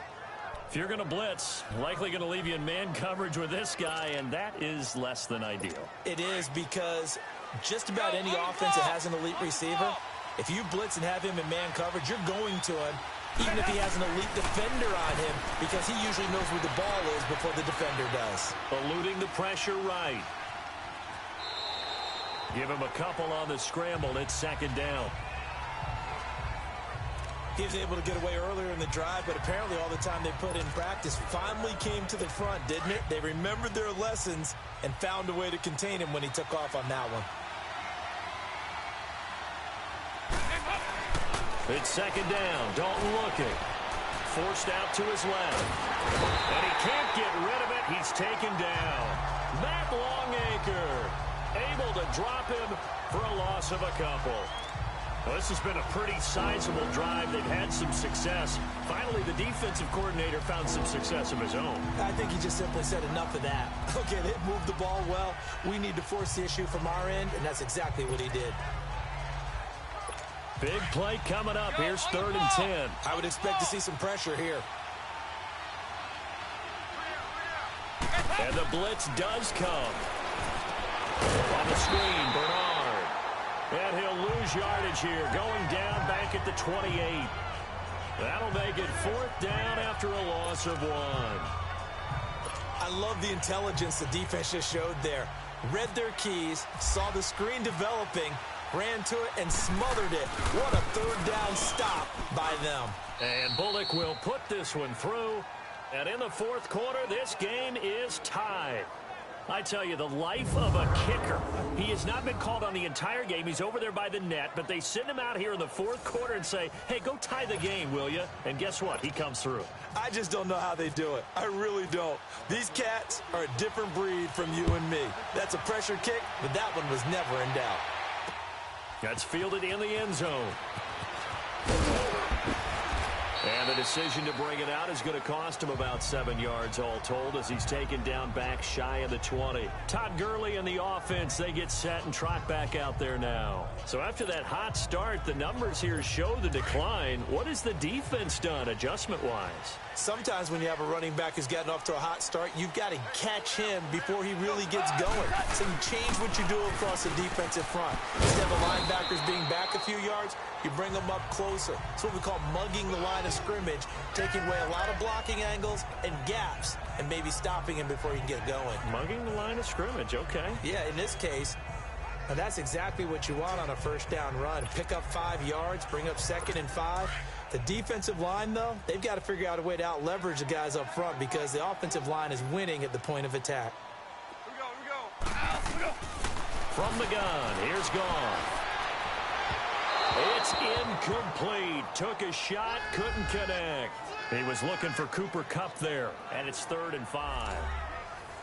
If you're going to blitz, likely going to leave you in man coverage with this guy, and that is less than ideal. It is because just about any offense that has an elite receiver, if you blitz and have him in man coverage, you're going to him, even if he has an elite defender on him, because he usually knows where the ball is before the defender does. Eluding the pressure right. Give him a couple on the scramble. It's second down. He was able to get away earlier in the drive, but apparently all the time they put in practice finally came to the front, didn't it? They remembered their lessons and found a way to contain him when he took off on that one. It's second down. Dalton looking. Forced out to his left. And he can't get rid of it. He's taken down. Matt Longacre able to drop him for a loss of a couple. Well, this has been a pretty sizable drive. They've had some success. Finally, the defensive coordinator found some success of his own. I think he just simply said enough of that. Okay, they moved the ball well. We need to force the issue from our end, and that's exactly what he did. Big play coming up. Here's third and 10. I would expect to see some pressure here. And the blitz does come. On the screen, Bernard. And he'll lose yardage here, going down back at the 28. That'll make it fourth down after a loss of 1. I love the intelligence the defense just showed there. Read their keys, saw the screen developing, ran to it, and smothered it. What a third down stop by them. And Bullock will put this one through. And in the fourth quarter, this game is tied. I tell you, the life of a kicker. He has not been called on the entire game. He's over there by the net, but they send him out here in the fourth quarter and say, hey, go tie the game, will you? And guess what? He comes through. I just don't know how they do it. I really don't. These cats are a different breed from you and me. That's a pressure kick, but that one was never in doubt. That's fielded in the end zone. And the decision to bring it out is going to cost him about 7 yards all told as he's taken down back shy of the 20. Todd Gurley and the offense, they get set and trot back out there now. So after that hot start, the numbers here show the decline. What has the defense done adjustment-wise? Sometimes when you have a running back who's gotten off to a hot start, you've got to catch him before he really gets going. So you change what you do across the defensive front. Instead of the linebackers being back a few yards, you bring them up closer. It's what we call mugging the line of scrimmage, taking away a lot of blocking angles and gaps, and maybe stopping him before he can get going. Mugging the line of scrimmage, okay. Yeah, in this case, and that's exactly what you want on a first down run. Pick up 5 yards, bring up 2nd and 5. The defensive line, though, they've got to figure out a way to out-leverage the guys up front because the offensive line is winning at the point of attack. Here we go. From the gun, here's Goff. It's incomplete. Took a shot, couldn't connect. He was looking for Cooper Kupp there, and it's 3rd and 5.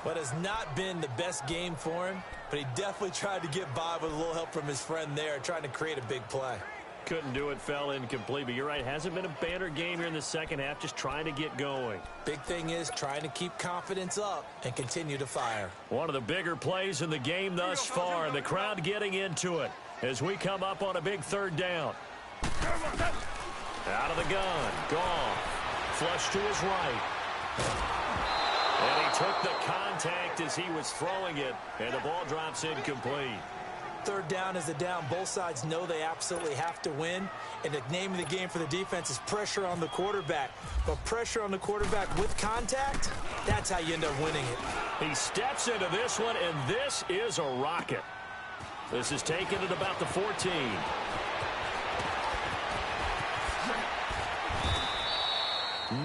What has not been the best game for him, but he definitely tried to get by with a little help from his friend there, trying to create a big play. Couldn't do it, fell incomplete, but you're right, hasn't been a banner game here in the second half, just trying to get going. Big thing is trying to keep confidence up and continue to fire. One of the bigger plays in the game thus far, and the crowd getting into it as we come up on a big 3rd down. Out of the gun, Goff, flush to his right. And he took the contact as he was throwing it, and the ball drops incomplete. 3rd down is the down. Both sides know they absolutely have to win. And the name of the game for the defense is pressure on the quarterback. But pressure on the quarterback with contact, that's how you end up winning it. He steps into this one, and this is a rocket. This is taken at about the 14.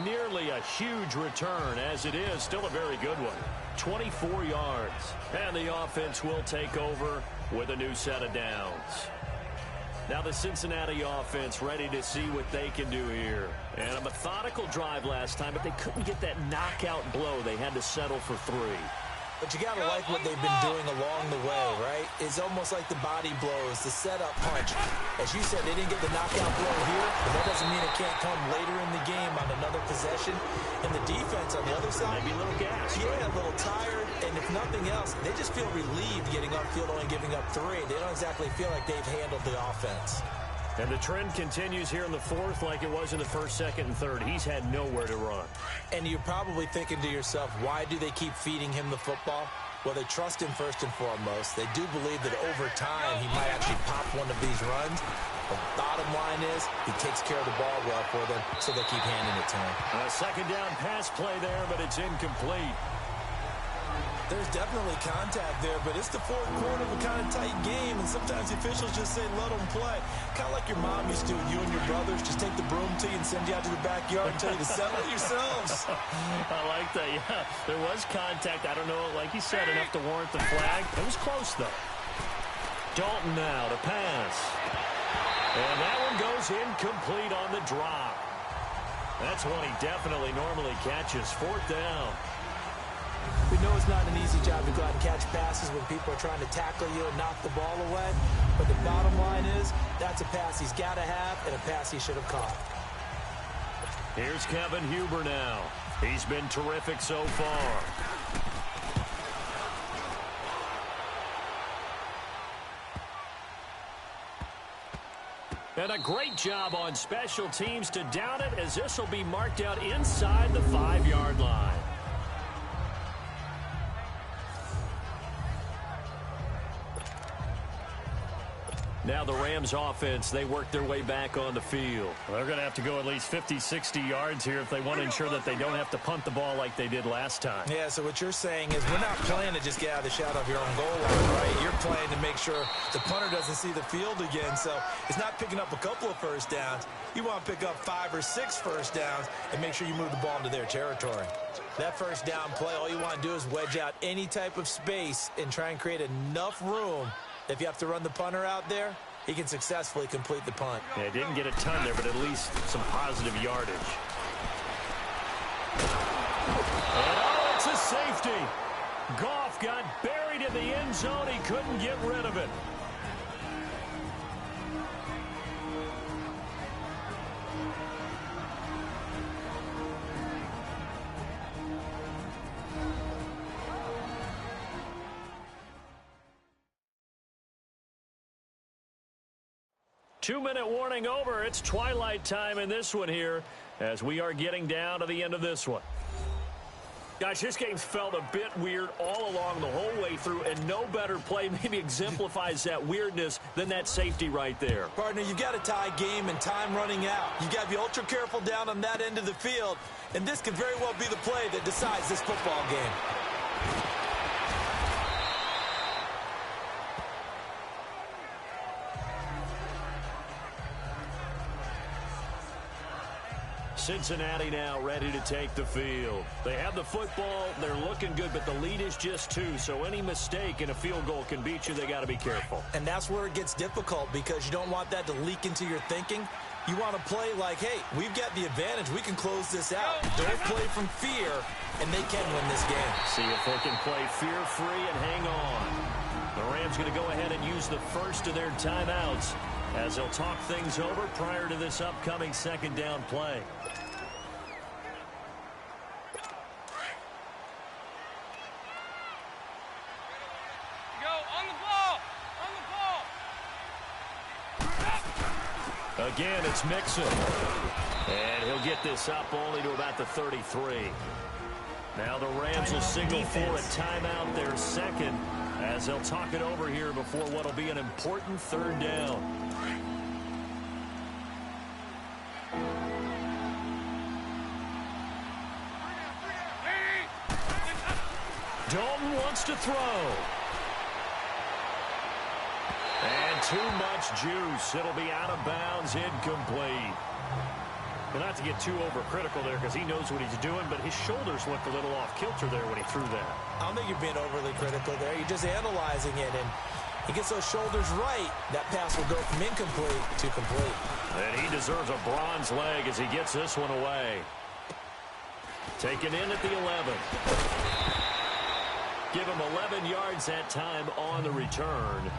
Nearly a huge return, as it is still a very good one. 24 yards. And the offense will take over with a new set of downs. Now the Cincinnati offense ready to see what they can do here. And a methodical drive last time, but they couldn't get that knockout blow. They had to settle for 3. But you got to like what they've been doing along the way, right? It's almost like the body blows, the setup punch. As you said, they didn't get the knockout blow here, but that doesn't mean it can't come later in the game on another possession. And the defense on the other side, maybe a little gas. Yeah, a little tired. And if nothing else, they just feel relieved getting upfield, only giving up 3. They don't exactly feel like they've handled the offense. And the trend continues here in the 4th like it was in the 1st, 2nd, and 3rd. He's had nowhere to run. And you're probably thinking to yourself, why do they keep feeding him the football? Well, they trust him first and foremost. They do believe that over time he might actually pop one of these runs. The bottom line is he takes care of the ball well for them, so they keep handing it to him. A 2nd down pass play there, but it's incomplete. There's definitely contact there, but it's the 4th quarter of a kind of tight game, and sometimes the officials just say, let them play. Kind of like your mom used to, you and your brothers just take the broom to you and send you out to the backyard and tell you to settle it yourselves. I like that, yeah. There was contact. I don't know, like you said, enough to warrant the flag. It was close, though. Dalton now to pass. And that one goes incomplete on the drop. That's one he definitely normally catches. 4th down. We know it's not an easy job to go out and catch passes when people are trying to tackle you and knock the ball away. But the bottom line is, that's a pass he's got to have and a pass he should have caught. Here's Kevin Huber now. He's been terrific so far. And a great job on special teams to down it, as this will be marked out inside the 5-yard line. Now the Rams offense, they work their way back on the field. Well, they're going to have to go at least 50, 60 yards here if they want to ensure that they don't have to punt the ball like they did last time. Yeah, so what you're saying is we're not playing to just get out of the shadow of your own goal line, right? You're playing to make sure the punter doesn't see the field again. So it's not picking up a couple of first downs. You want to pick up 5 or 6 first downs and make sure you move the ball into their territory. That first down play, all you want to do is wedge out any type of space and try and create enough room. If you have to run the punter out there, he can successfully complete the punt. Yeah, didn't get a ton there, but at least some positive yardage. And oh, it's a safety. Goff got buried in the end zone. He couldn't get rid of it. 2-minute warning over. It's twilight time in this one here as we are getting down to the end of this one. Guys, this game's felt a bit weird all along the whole way through, and no better play maybe exemplifies that weirdness than that safety right there. Partner, you've got a tie game and time running out. You've got to be ultra careful down on that end of the field, and this could very well be the play that decides this football game. Cincinnati now ready to take the field. They have the football. They're looking good, but the lead is just 2. So any mistake in a field goal can beat you. They got to be careful. And that's where it gets difficult because you don't want that to leak into your thinking. You want to play like, hey, we've got the advantage. We can close this out. Don't play from fear, and they can win this game. See if they can play fear-free and hang on. The Rams going to go ahead and use the first of their timeouts as they'll talk things over prior to this upcoming second down play. Again, it's Mixon. And he'll get this up only to about the 33. Now the Rams will signal for a timeout, their second, as they'll talk it over here before what will be an important third down. Dalton wants to throw. And too much juice. It'll be out of bounds, incomplete. Well, not to get too overcritical there because he knows what he's doing, but his shoulders looked a little off kilter there when he threw that. I don't think you're being overly critical there. You're just analyzing it, and he gets those shoulders right. That pass will go from incomplete to complete. And he deserves a bronze leg as he gets this one away. Taken in at the 11. Give him 11 yards that time on the return.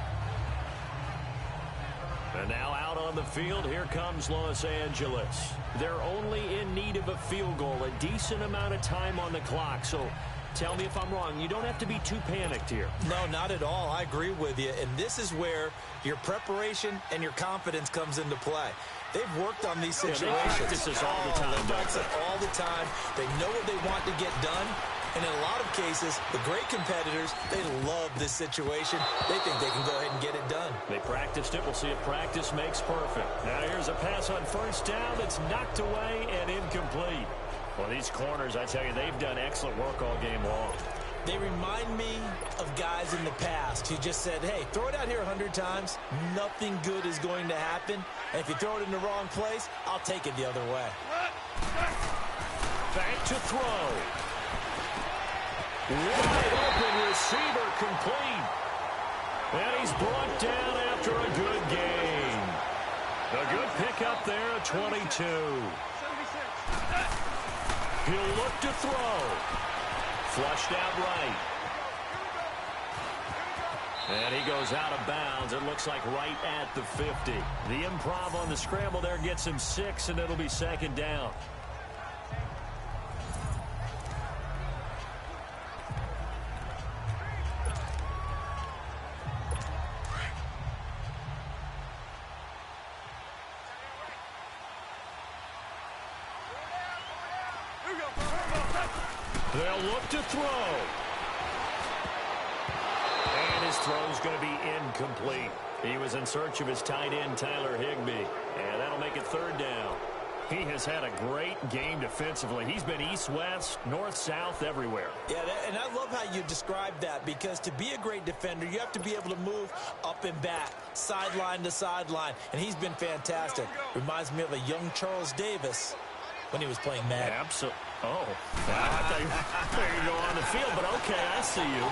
And now out on the field, here comes Los Angeles. They're only in need of a field goal, a decent amount of time on the clock. So tell me if I'm wrong. You don't have to be too panicked here. No, not at all. I agree with you. And this is where your preparation and your confidence comes into play. They've worked on these situations. Yeah, they practice this all the time. They practice it all the time. They know what they want to get done. And in a lot of cases, the great competitors, they love this situation. They think they can go ahead and get it done. They practiced it. We'll see if practice makes perfect. Now here's a pass on first down that's knocked away and incomplete. Well, these corners, I tell you, they've done excellent work all game long. They remind me of guys in the past who just said, hey, throw it out here 100 times. Nothing good is going to happen. And if you throw it in the wrong place, I'll take it the other way. Back to throw. Wide open receiver complete. And he's brought down after a good gain. A good pickup there at 22. He'll look to throw. Flushed out right. And he goes out of bounds. It looks like right at the 50. The improv on the scramble there gets him 6, and it'll be second down. They'll look to throw. And his throw's going to be incomplete. He was in search of his tight end, Tyler Higbee. And that'll make it third down. He has had a great game defensively. He's been east-west, north-south, everywhere. Yeah, and I love how you described that, because to be a great defender, you have to be able to move up and back, sideline to sideline, and he's been fantastic. Reminds me of a young Charles Davis when he was playing Madden. Absolutely. Oh, I thought you go on the field, but okay, I see you.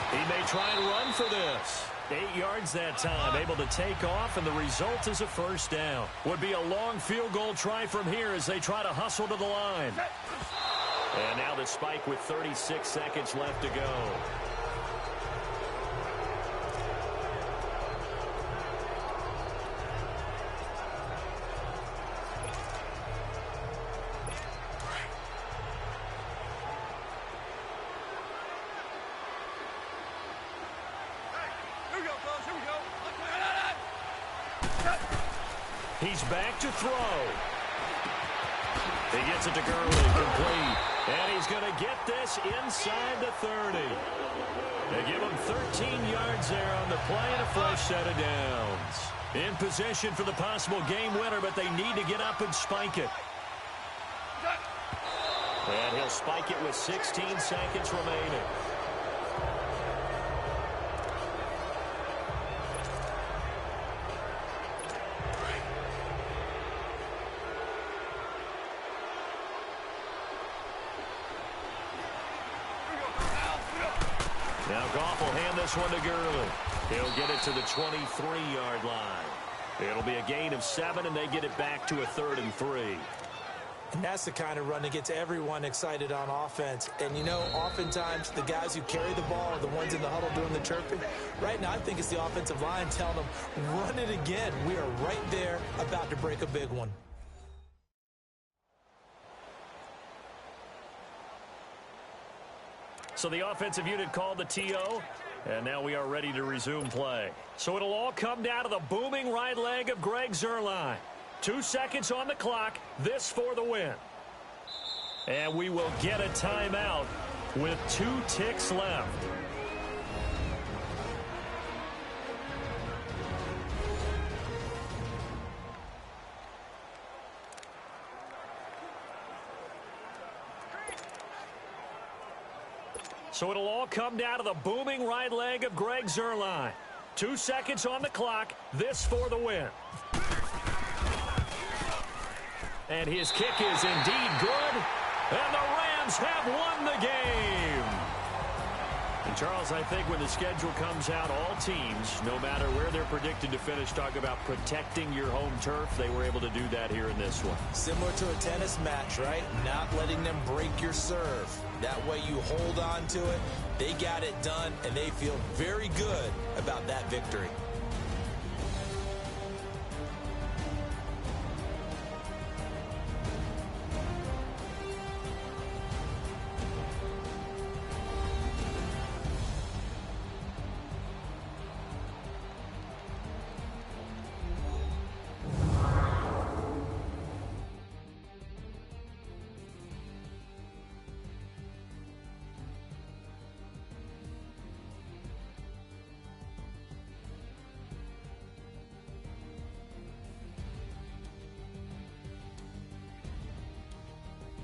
He may try and run for this. 8 yards that time, able to take off, and the result is a first down. Would be a long field goal try from here as they try to hustle to the line. And now the spike with 36 seconds left to go. He's back to throw. He gets it to Gurley, complete. And he's going to get this inside the 30. They give him 13 yards there on the play and a fresh set of downs. In position for the possible game winner, but they need to get up and spike it. And he'll spike it with 16 seconds remaining. Now Goff will hand this one to Gurley. He'll get it to the 23-yard line. It'll be a gain of 7, and they get it back to a 3rd and 3. And that's the kind of run that gets everyone excited on offense. And, you know, oftentimes the guys who carry the ball are the ones in the huddle doing the chirping. Right now, I think it's the offensive line telling them, run it again. We are right there about to break a big one. So the offensive unit called the TO, and now we are ready to resume play. So it'll all come down to the booming right leg of Greg Zuerlein. 2 seconds on the clock, this for the win. And we will get a timeout with 2 ticks left. So it'll all come down to the booming right leg of Greg Zuerlein. 2 seconds on the clock. This for the win. And his kick is indeed good. And the Rams have won the game. And Charles, I think when the schedule comes out, all teams, no matter where they're predicted to finish, talk about protecting your home turf. They were able to do that here in this one. Similar to a tennis match, right? Not letting them break your serve. That way you hold on to it. They got it done, and they feel very good about that victory.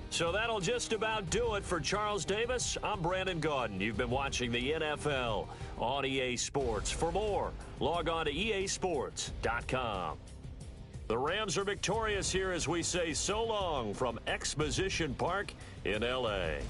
So that'll just about do it for Charles Davis. I'm Brandon Gaudin. You've been watching the NFL on EA Sports. For more, log on to easports.com. The Rams are victorious here as we say so long from Exposition Park in L.A.